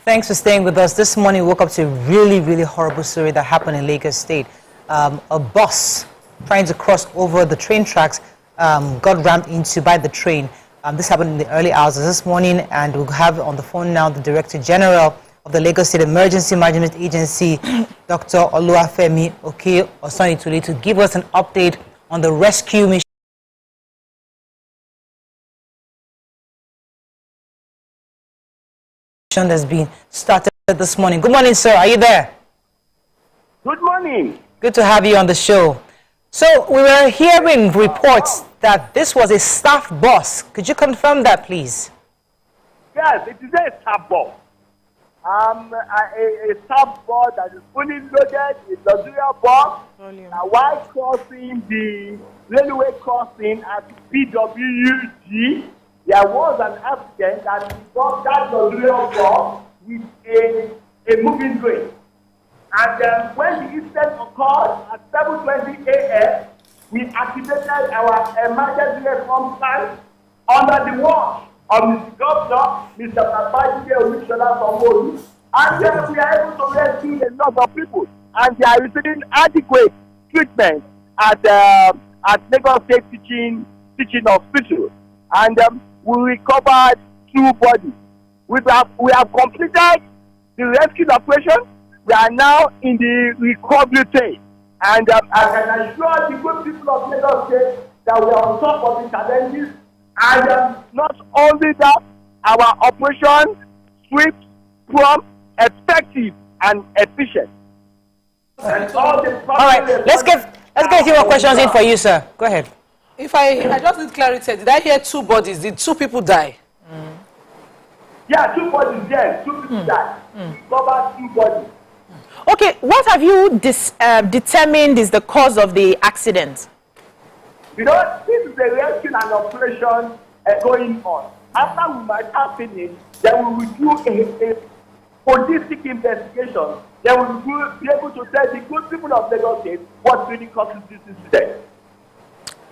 Thanks for staying with us. This morning we woke up to a really, really horrible story that happened in Lagos State. A bus trying to cross over the train tracks got rammed into by the train. This happened in the early hours of this morning, and we'll have on the phone now the Director General of the Lagos State Emergency Management Agency, Dr. Oluwafemi Oke Osanyintolu, to give us an update on the rescue mission that's been started this morning. Good morning, sir. Are you there? Good morning. Good to have you on the show. So we were hearing reports that this was a staff bus. Could you confirm that, please? Yes, it is a staff bus. A staff bus that is fully loaded, a luxurious bus. While crossing the railway crossing at PWUG, there was an accident that involved that luxurious bus with a moving train. And when the incident occurred at 7:20 a.m., we activated our emergency response plan under the watch of Mr. Governor, Mr. Babajide Olusola, and then we are able to rescue a lot of people, and they are receiving adequate treatment at Lagos State Teaching Hospital. And we recovered 2 bodies. We have completed the rescue operation. We are now in the recovery phase. And I can assure the good people of Lagos State that we are on top of the challenges. And not only that, our operation swift, prompt, effective, and efficient. All right, let's get a few more questions in for you, sir. Go ahead. If I just need clarity, did I hear 2 bodies? Did 2 people die? Yeah, 2 bodies, yes. 2 people died. Covered 2 bodies. Okay, what have you determined is the cause of the accident? You know, this is a rescue and operation going on. After we might have finished, then we will do a holistic investigation. Then we will be able to tell the good people of Lagos State what really causes this incident.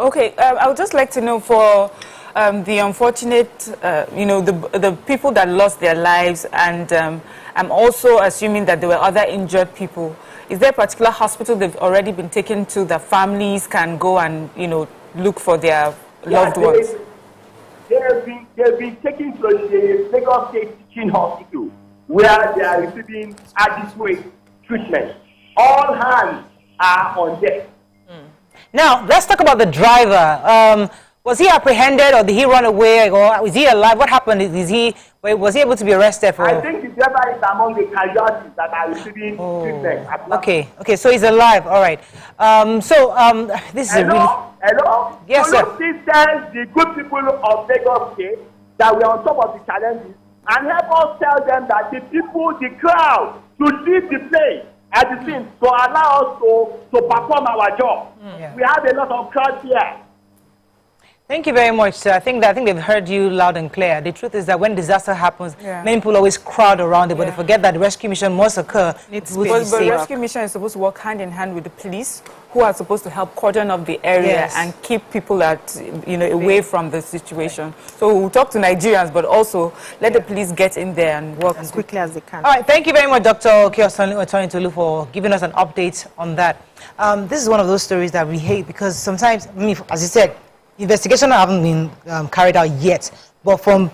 Okay, I would just like to know for the unfortunate, the people that lost their lives, and I'm also assuming that there were other injured people. Is there a particular hospital they've already been taken to that families can go and, look for their loved ones? They've been taken to the Lagos State Teaching Hospital, where they are receiving adequate treatment. All hands are on deck. Now, let's talk about the driver. Was he apprehended, or did he run away, or is he alive? What happened? Was he able to be arrested for? I think the driver is among the casualties that are receiving treatment. Okay, so he's alive. All right. This is Hello? Yes, so sir. Please tell the good people of Lagos State that we are on top of the challenges, and help us tell them that the crowd, should leave the place at the scene to allow us to perform our job. Yeah. We have a lot of crowds here. Thank you very much, sir. I think they've heard you loud and clear. The truth is that when disaster happens, many people always crowd around it, but they forget that the rescue mission must occur. But the rescue mission is supposed to work hand in hand with the police, who are supposed to help cordon up the area and keep people away from the situation. So we'll talk to Nigerians, but also let the police get in there and work as quickly as they can. All right, thank you very much, Dr. Oke Osanyintolu, for giving us an update on that. This is one of those stories that we hate because sometimes, as you said, investigation haven't been carried out yet, but from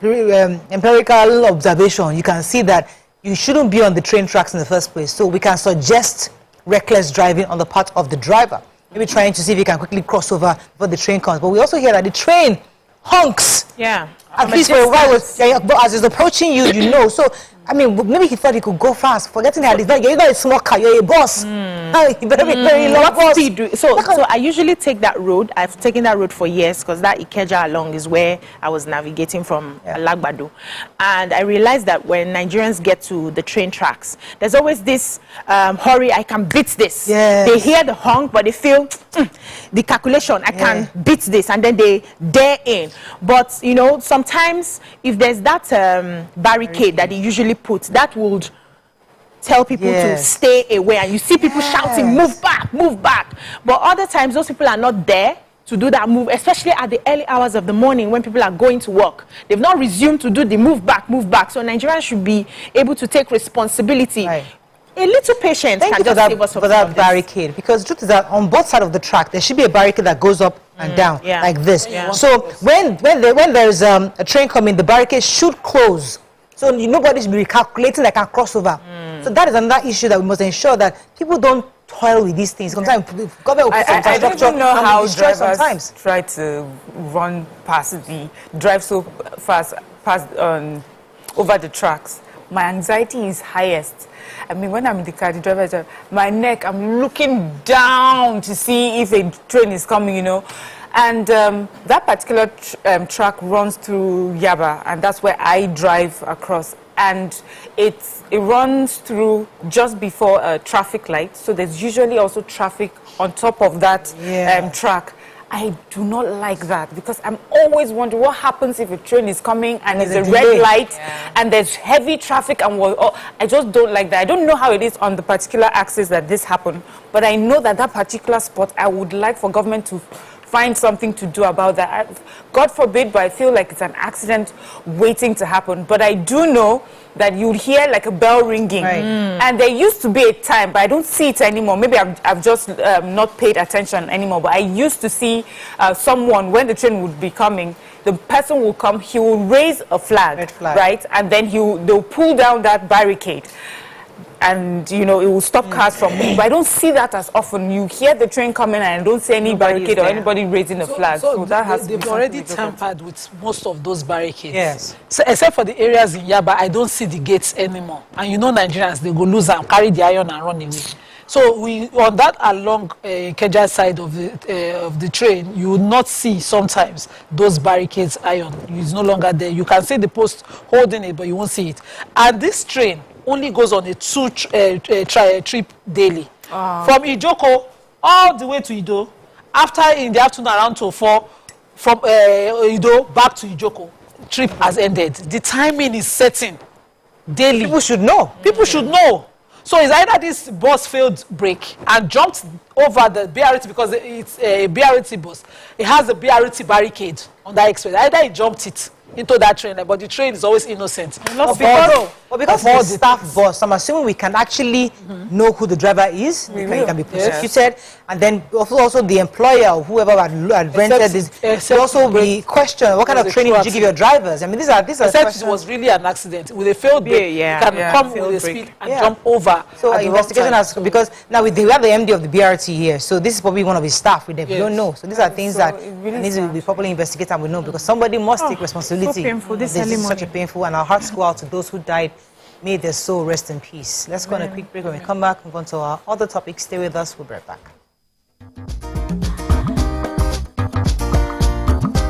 empirical observation, you can see that you shouldn't be on the train tracks in the first place. So we can suggest reckless driving on the part of the driver, maybe trying to see if he can quickly cross over before the train comes. But we also hear that the train honks. Yeah. At least for a while, but as it's approaching you, So, maybe he thought he could go fast, forgetting that you're not a small car, you're a bus. You better be very long bus. So I usually take that road. I've taken that road for years because that Ikeja along is where I was navigating from Alagbado. And I realized that when Nigerians get to the train tracks, there's always this hurry, I can beat this. Yes. They hear the honk, but they feel the calculation, I can beat this, and then they dare in. But, sometimes if there's that barricade that they usually put, that would tell people to stay away, and you see people shouting, move back, move back. But other times those people are not there to do that move, especially at the early hours of the morning when people are going to work. They've not resumed to do the move back. So Nigerians should be able to take responsibility. Right. A little patience can just save us for that barricade, because the truth is that on both sides of the track there should be a barricade that goes up and down like this. So when there's a train coming, the barricade should close, so nobody should be recalculating like a crossover. So that is another issue that we must ensure that people don't toil with these things. Sometimes government will put some infrastructure, I don't know how drivers sometimes try to drive so fast over the tracks. My anxiety is highest. I mean, when I'm in the car, the driver is my neck, I'm looking down to see if a train is coming, you know. And that particular track runs through Yaba, and that's where I drive across. And it runs through just before a traffic light, so there's usually also traffic on top of that track. I do not like that, because I'm always wondering what happens if a train is coming and there's a red light and there's heavy traffic, and I just don't like that. I don't know how it is on the particular axis that this happened, but I know that that particular spot, I would like for government to find something to do about that. God forbid, but I feel like it's an accident waiting to happen. But I do know that you'd hear like a bell ringing. And there used to be a time, but I don't see it anymore. Maybe I've just not paid attention anymore. But I used to see someone, when the train would be coming, the person will come, he will raise a flag, right? And then they'll pull down that barricade. And, you know, it will stop cars from moving. But I don't see that as often. You hear the train coming and I don't see any barricade or anybody raising a flag. So that has they've already tampered with most of those barricades. Yes. So, except for the areas in Yaba, I don't see the gates anymore. And you know Nigerians, they go lose and carry the iron and run away. So on that along Ikeja side of the train, you will not see sometimes those barricades iron. It's no longer there. You can see the post holding it, but you won't see it. And this train only goes on a trip daily. From Ijoko all the way to Ido. After in the afternoon around 2:04, from Ido back to Ijoko, trip has ended. The timing is setting daily. People should know. People should know. So it's either this bus failed brake and jumped over the BRT, because it's a BRT bus. It has a BRT barricade on that express. Either he jumped it into that train, but the train is always innocent. But because it's a staff bus, I'm assuming we can actually know who the driver is. He can be prosecuted, and then also the employer or whoever had rented this will also be questioned. What kind of training did you give your drivers? I mean, these are except it was really an accident with a failed brake. You can come with a speed and jump over. So investigation has, because now we have the MD of the BRT here, so this is probably one of his staff. We don't know. So these are things that needs to be properly investigated, and we know, because somebody must take responsibility. So painful. This is such a painful, and our hearts go out to those who died. May their soul rest in peace. Let's go on a quick break. When we come back, move on to our other topics. Stay with us. We'll be right back.